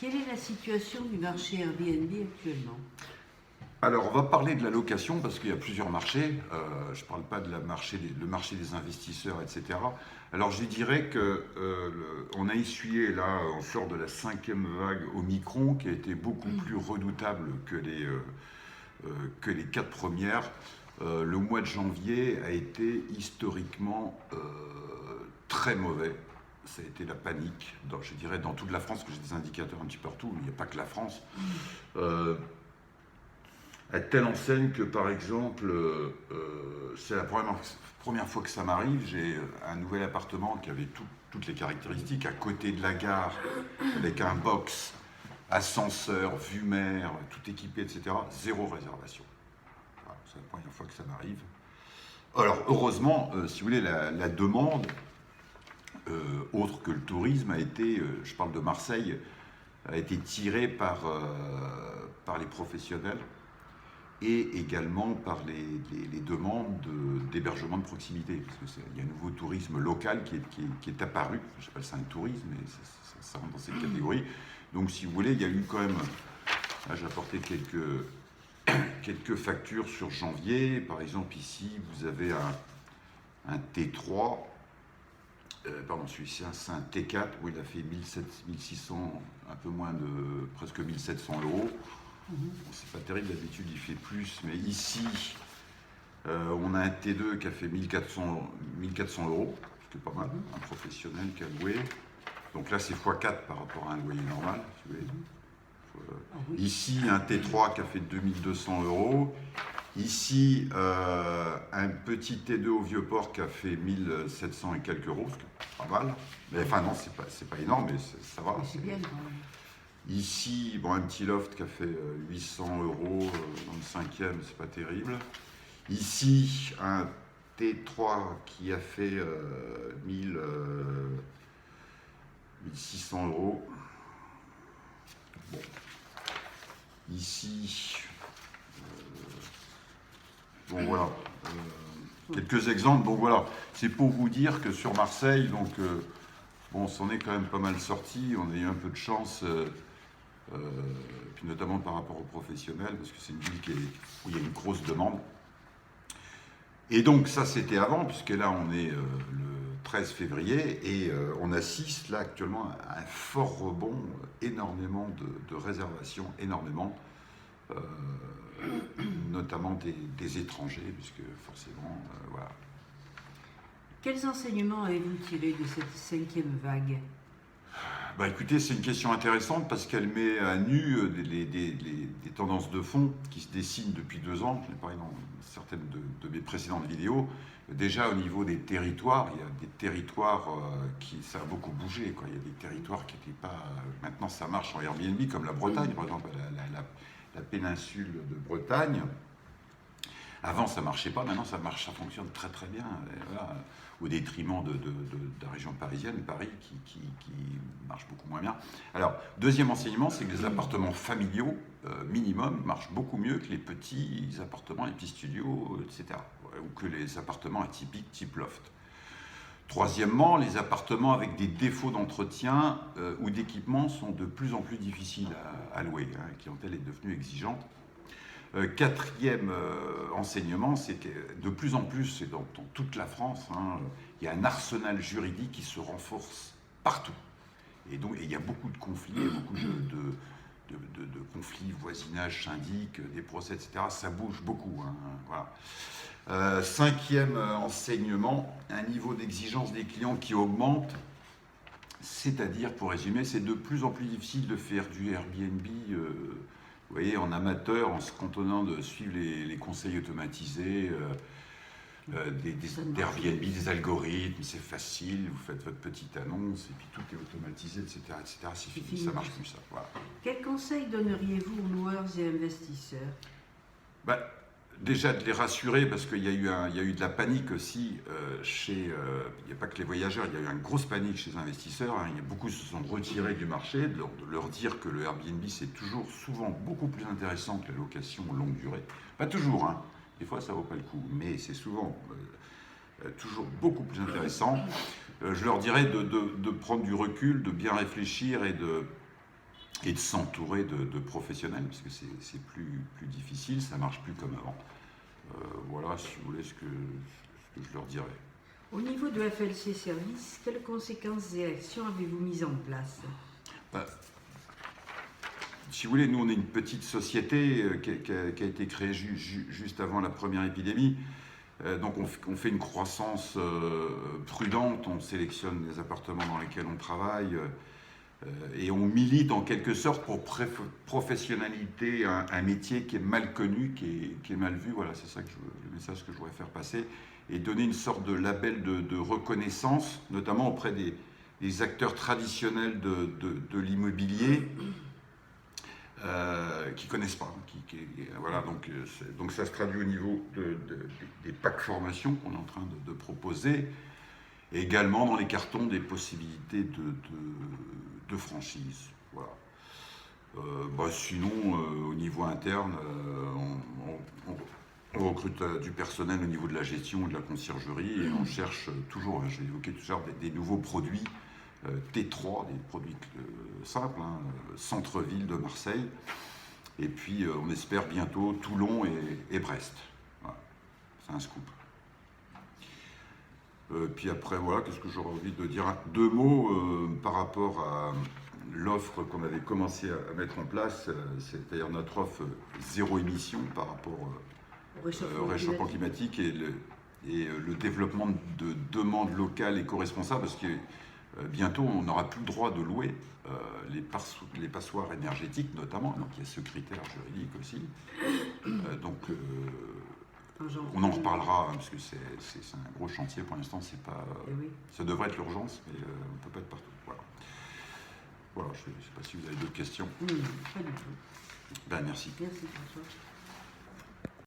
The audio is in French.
Quelle est la situation du marché Airbnb actuellement? Alors, on va parler de la location parce qu'il y a plusieurs marchés. Je ne parle pas de le marché des investisseurs, etc. Alors, je dirais que on a essuyé, là, on sort de la 5e vague Omicron qui a été beaucoup plus redoutable que les 4 premières. Le mois de janvier a été historiquement très mauvais. Ça a été la panique, je dirais, dans toute la France, parce que j'ai des indicateurs un petit peu partout, il n'y a pas que la France. À telle enseigne que, par exemple, c'est la première fois que ça m'arrive, j'ai un nouvel appartement qui avait toutes les caractéristiques, à côté de la gare, avec un box, ascenseur, vue mer, tout équipé, etc. Zéro réservation. Voilà, c'est la première fois que ça m'arrive. Alors, heureusement, si vous voulez, la demande, autre que le tourisme, a été, je parle de Marseille, a été tirée par les professionnels et également par les demandes d'hébergement de proximité. Parce qu'il y a un nouveau tourisme local qui est apparu. J'appelle ça un tourisme, mais ça rentre dans cette catégorie. Donc, si vous voulez, il y a eu quand même... Là, j'ai apporté quelques factures sur janvier. Par exemple, ici, vous avez un T3. Pardon, celui-ci, c'est un T4 où il a fait 1600, un peu moins de presque 1700 euros. Bon, c'est pas terrible, d'habitude il fait plus, mais ici on a un T2 qui a fait 1400 euros, ce qui est pas mal, un professionnel qui a loué. Donc là c'est x4 par rapport à un loyer normal. Si vous voulez. Ici un T3 qui a fait 2200 euros. Ici un petit T2 au Vieux-Port qui a fait 1700 et quelques euros, ce qui est pas mal. Mais enfin non, c'est pas énorme, mais ça va. C'est bien quand même. Ici, bon, un petit loft qui a fait 800 euros dans le 5e, c'est pas terrible. Ici, un T3 qui a fait 1600 euros. Bon. Ici, bon voilà, quelques exemples. Bon voilà, c'est pour vous dire que sur Marseille, donc bon, on s'en est quand même pas mal sorti. On a eu un peu de chance. Puis notamment par rapport aux professionnels, parce que c'est une ville où il y a une grosse demande. Et donc ça c'était avant, puisque là on est le 13 février, et on assiste là actuellement à un fort rebond, énormément de réservations, énormément, notamment des étrangers, puisque forcément, voilà. Quels enseignements avez-vous tirés de cette 5e vague? Bah écoutez, c'est une question intéressante parce qu'elle met à nu des tendances de fond qui se dessinent depuis 2 ans. Je l'ai parlé dans certaines de mes précédentes vidéos. Déjà au niveau des territoires, il y a des territoires ça a beaucoup bougé, quoi. Il y a des territoires qui n'étaient pas... Maintenant ça marche en Airbnb, comme la Bretagne, par exemple, la péninsule de Bretagne. Avant ça marchait pas, maintenant ça marche, ça fonctionne très très bien. Voilà, au détriment de la région parisienne, Paris, qui marche beaucoup moins bien. Alors, deuxième enseignement, c'est que les appartements familiaux, minimum, marchent beaucoup mieux que les petits appartements, les petits studios, etc. Ou que les appartements atypiques type loft. Troisièmement, les appartements avec des défauts d'entretien ou d'équipement sont de plus en plus difficiles à louer. La clientèle est devenue exigeante. Quatrième enseignement, c'est que de plus en plus, et dans toute la France, il y a un arsenal juridique qui se renforce partout. Et donc, il y a beaucoup de conflits, beaucoup de conflits, voisinage, syndic, des procès, etc. Ça bouge beaucoup. Voilà. Cinquième enseignement, un niveau d'exigence des clients qui augmente. C'est-à-dire, pour résumer, c'est de plus en plus difficile de faire du Airbnb. Vous voyez, en amateur, en se contenant de suivre les conseils automatisés, d'Airbnb, des algorithmes, c'est facile, vous faites votre petite annonce et puis tout est automatisé, etc. etc. C'est fini, ça marche plus ça. Voilà. Quels conseils donneriez-vous aux loueurs et investisseurs? Déjà de les rassurer parce qu'il y a eu de la panique aussi il n'y a pas que les voyageurs, il y a eu une grosse panique chez les investisseurs. Il y a beaucoup qui se sont retirés du marché, de leur dire que le Airbnb c'est souvent beaucoup plus intéressant que la location longue durée. Pas toujours, des fois ça vaut pas le coup, mais c'est souvent toujours beaucoup plus intéressant. Je leur dirais de prendre du recul, de bien réfléchir et et de s'entourer de professionnels, parce que c'est plus difficile, ça marche plus comme avant. Voilà, si vous voulez, ce que je leur dirais. Au niveau de FLC Service, quelles conséquences et actions avez-vous mises en place? Si vous voulez, nous, on est une petite société qui a été créée juste avant la première épidémie. Donc, on fait une croissance prudente, on sélectionne les appartements dans lesquels on travaille et on milite en quelque sorte pour professionnaliser un métier qui est mal connu, qui est mal vu. Voilà, c'est ça le message que je voudrais faire passer. Et donner une sorte de label de reconnaissance, notamment auprès des acteurs traditionnels de l'immobilier, qui ne connaissent pas. Voilà, donc ça se traduit au niveau des packs formation qu'on est en train de proposer, et également dans les cartons des possibilités de franchise. Voilà. Sinon, au niveau interne, on recrute du personnel au niveau de la gestion et de la conciergerie, et on cherche toujours, j'ai évoqué tout à l'heure, des nouveaux produits T3, des produits simples, centre-ville de Marseille, et puis on espère bientôt Toulon et Brest. Voilà. C'est un scoop. Puis après, voilà, qu'est-ce que j'aurais envie de dire? Deux mots par rapport à l'offre qu'on avait commencé à mettre en place, c'est-à-dire notre offre zéro émission par rapport au réchauffement climatique et le développement de demandes locales éco-responsables, parce que bientôt on n'aura plus le droit de louer les passoires énergétiques notamment, donc il y a ce critère juridique aussi. Donc on en reparlera, parce que c'est un gros chantier pour l'instant, c'est pas, ça devrait être l'urgence, mais on ne peut pas être partout. Voilà, je ne sais pas si vous avez d'autres questions. Pas du tout. Merci. Merci François.